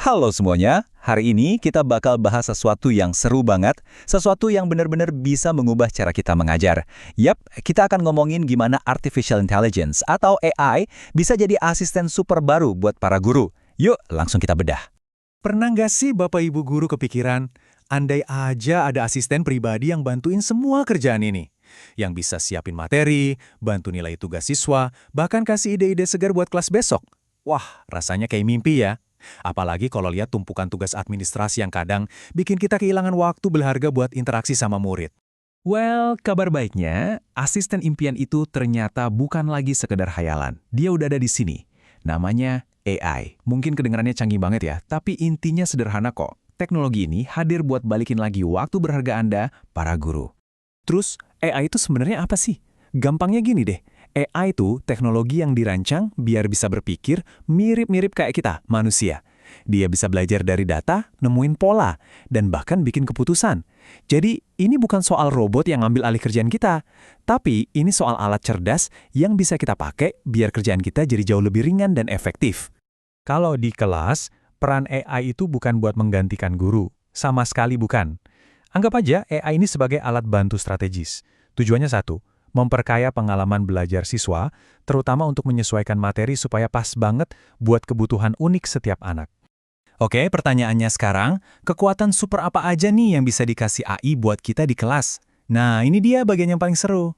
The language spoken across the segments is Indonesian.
Halo semuanya, hari ini kita bakal bahas sesuatu yang seru banget, sesuatu yang benar-benar bisa mengubah cara kita mengajar. Yap, kita akan ngomongin gimana Artificial Intelligence atau AI bisa jadi asisten super baru buat para guru. Yuk, langsung kita bedah. Pernah nggak sih Bapak Ibu guru kepikiran, andai aja ada asisten pribadi yang bantuin semua kerjaan ini? Yang bisa siapin materi, bantu nilai tugas siswa, bahkan kasih ide-ide segar buat kelas besok. Wah, rasanya kayak mimpi ya. Apalagi kalau lihat tumpukan tugas administrasi yang kadang bikin kita kehilangan waktu berharga buat interaksi sama murid. Well, kabar baiknya, asisten impian itu ternyata bukan lagi sekedar hayalan. Dia udah ada di sini. Namanya AI. Mungkin kedengarannya canggih banget ya, tapi intinya sederhana kok. Teknologi ini hadir buat balikin lagi waktu berharga Anda, para guru. Terus, AI itu sebenarnya apa sih? Gampangnya gini deh, AI itu teknologi yang dirancang biar bisa berpikir mirip-mirip kayak kita, manusia. Dia bisa belajar dari data, nemuin pola, dan bahkan bikin keputusan. Jadi, ini bukan soal robot yang ngambil alih kerjaan kita, tapi ini soal alat cerdas yang bisa kita pakai biar kerjaan kita jadi jauh lebih ringan dan efektif. Kalau di kelas, peran AI itu bukan buat menggantikan guru. Sama sekali bukan. Anggap aja AI ini sebagai alat bantu strategis. Tujuannya satu, memperkaya pengalaman belajar siswa, terutama untuk menyesuaikan materi supaya pas banget buat kebutuhan unik setiap anak. Oke, pertanyaannya sekarang, kekuatan super apa aja nih yang bisa dikasih AI buat kita di kelas? Nah, ini dia bagian yang paling seru.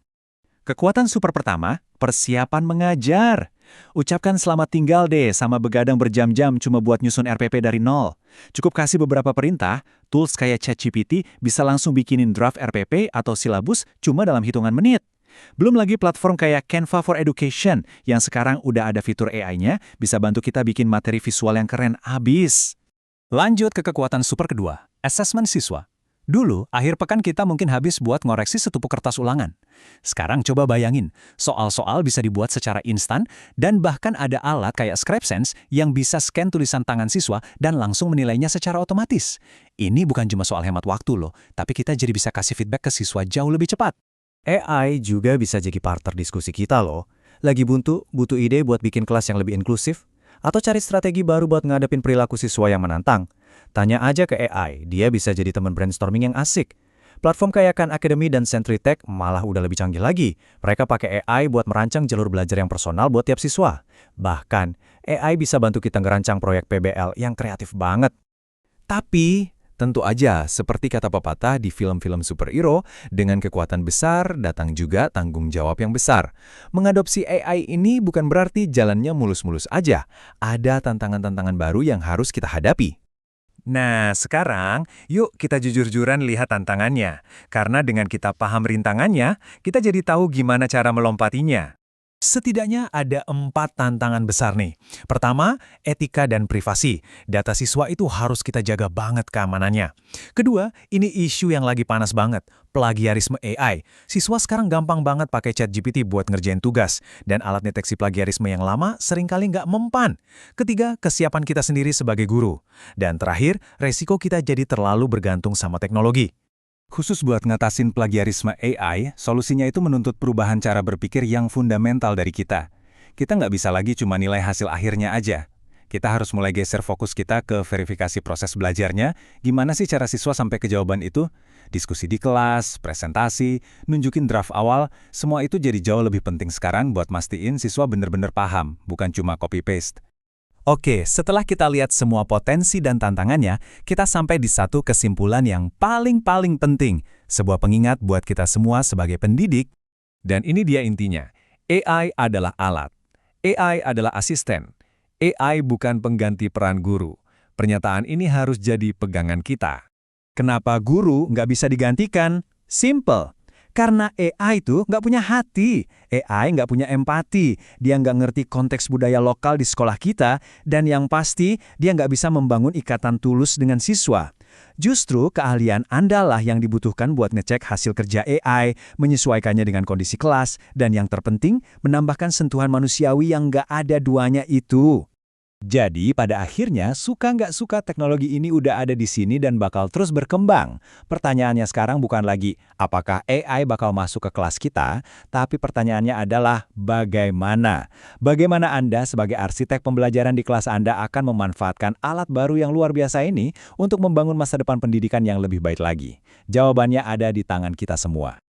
Kekuatan super pertama, persiapan mengajar. Ucapkan selamat tinggal deh sama begadang berjam-jam cuma buat nyusun RPP dari nol. Cukup kasih beberapa perintah, tools kayak ChatGPT bisa langsung bikinin draft RPP atau silabus cuma dalam hitungan menit. Belum lagi platform kayak Canva for Education yang sekarang udah ada fitur AI-nya bisa bantu kita bikin materi visual yang keren abis. Lanjut ke kekuatan super kedua, asesmen siswa. Dulu, akhir pekan kita mungkin habis buat ngoreksi setumpuk kertas ulangan. Sekarang coba bayangin, soal-soal bisa dibuat secara instan dan bahkan ada alat kayak ScribeSense yang bisa scan tulisan tangan siswa dan langsung menilainya secara otomatis. Ini bukan cuma soal hemat waktu loh, tapi kita jadi bisa kasih feedback ke siswa jauh lebih cepat. AI juga bisa jadi partner diskusi kita loh. Lagi buntu, butuh ide buat bikin kelas yang lebih inklusif? Atau cari strategi baru buat ngadepin perilaku siswa yang menantang? Tanya aja ke AI, dia bisa jadi teman brainstorming yang asik. Platform kayak Khan Academy dan SentryTech malah udah lebih canggih lagi. Mereka pakai AI buat merancang jalur belajar yang personal buat tiap siswa. Bahkan, AI bisa bantu kita ngerancang proyek PBL yang kreatif banget. Tapi, tentu aja, seperti kata pepatah di film-film superhero, dengan kekuatan besar datang juga tanggung jawab yang besar. Mengadopsi AI ini bukan berarti jalannya mulus-mulus aja. Ada tantangan-tantangan baru yang harus kita hadapi. Nah, sekarang yuk kita jujur-jujuran lihat tantangannya. Karena dengan kita paham rintangannya, kita jadi tahu gimana cara melompatinya. Setidaknya ada 4 tantangan besar nih. Pertama, etika dan privasi. Data siswa itu harus kita jaga banget keamanannya. Kedua, ini isu yang lagi panas banget, plagiarisme AI. Siswa sekarang gampang banget pakai ChatGPT buat ngerjain tugas, dan alat deteksi plagiarisme yang lama seringkali nggak mempan. Ketiga, kesiapan kita sendiri sebagai guru. Dan terakhir, resiko kita jadi terlalu bergantung sama teknologi. Khusus buat ngatasin plagiarisme AI, solusinya itu menuntut perubahan cara berpikir yang fundamental dari kita. Kita nggak bisa lagi cuma nilai hasil akhirnya aja. Kita harus mulai geser fokus kita ke verifikasi proses belajarnya, gimana sih cara siswa sampai ke jawaban itu? Diskusi di kelas, presentasi, nunjukin draft awal, semua itu jadi jauh lebih penting sekarang buat mastiin siswa bener-bener paham, bukan cuma copy-paste. Oke, setelah kita lihat semua potensi dan tantangannya, kita sampai di satu kesimpulan yang paling penting. Sebuah pengingat buat kita semua sebagai pendidik. Dan ini dia intinya, AI adalah alat. AI adalah asisten. AI bukan pengganti peran guru. Pernyataan ini harus jadi pegangan kita. Kenapa guru nggak bisa digantikan? Simple. Karena AI itu nggak punya hati, AI nggak punya empati, dia nggak ngerti konteks budaya lokal di sekolah kita, dan yang pasti dia nggak bisa membangun ikatan tulus dengan siswa. Justru keahlian Anda lah yang dibutuhkan buat ngecek hasil kerja AI, menyesuaikannya dengan kondisi kelas, dan yang terpenting, menambahkan sentuhan manusiawi yang nggak ada duanya itu. Jadi pada akhirnya suka nggak suka teknologi ini udah ada di sini dan bakal terus berkembang. Pertanyaannya sekarang bukan lagi apakah AI bakal masuk ke kelas kita, tapi pertanyaannya adalah bagaimana. Bagaimana Anda sebagai arsitek pembelajaran di kelas Anda akan memanfaatkan alat baru yang luar biasa ini untuk membangun masa depan pendidikan yang lebih baik lagi. Jawabannya ada di tangan kita semua.